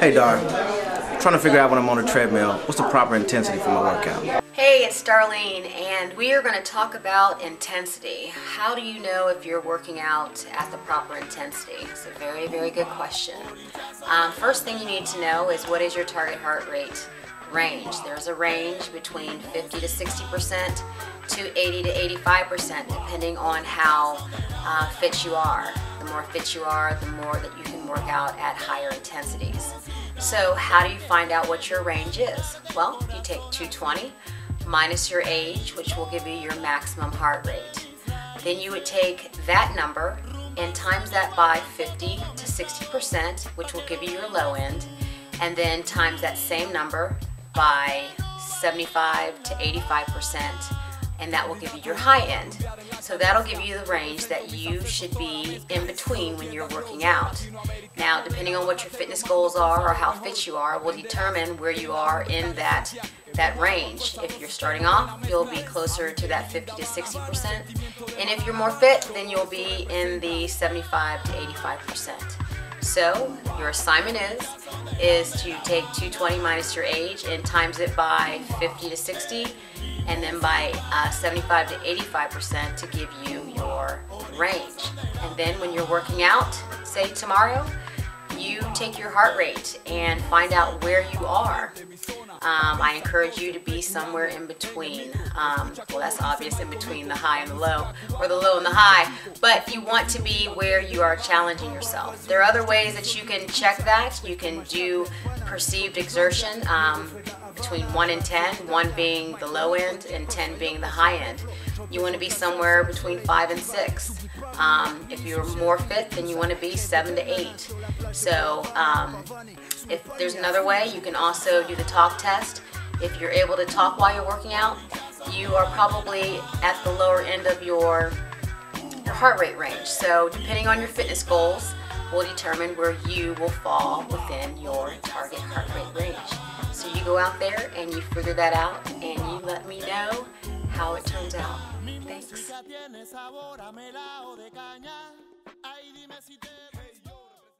Hey Dar, trying to figure out when I'm on a treadmill, what's the proper intensity for my workout? Hey, it's Darlene, and we are going to talk about intensity. How do you know if you're working out at the proper intensity? It's a very, very good question. First thing you need to know is what is your target heart rate range. There's a range between 50 to 60% to 80 to 85%, depending on how fit you are. The more fit you are, the more that you can work out at higher intensities. So how do you find out what your range is? Well, you take 220 minus your age, which will give you your maximum heart rate. Then you would take that number and times that by 50 to 60%, which will give you your low end, and then times that same number by 75 to 85%, and that will give you your high end. So that'll give you the range that you should be in between when you're working out. Now, depending on what your fitness goals are or how fit you are will determine where you are in that range. If you're starting off, you'll be closer to that 50 to 60%, and if you're more fit, then you'll be in the 75 to 85%. So your assignment is to take 220 minus your age and times it by 50 to 60, and then by 75 to 85% to give you your range. And then when you're working out, say tomorrow, you take your heart rate and find out where you are. I encourage you to be somewhere in between. Well, that's obvious, in between the high and the low, or the low and the high, but you want to be where you are challenging yourself. There are other ways that you can check that. You can do perceived exertion between 1 and 10, 1 being the low end and 10 being the high end. You want to be somewhere between 5 and 6. If you're more fit, then you want to be 7 to 8. So if there's another way, you can also do the talk test. If you're able to talk while you're working out, you are probably at the lower end of your heart rate range. So depending on your fitness goals will determine where you will fall within your target heart rate range. So you go out there and you figure that out, and you let me know how it turns out. Thanks.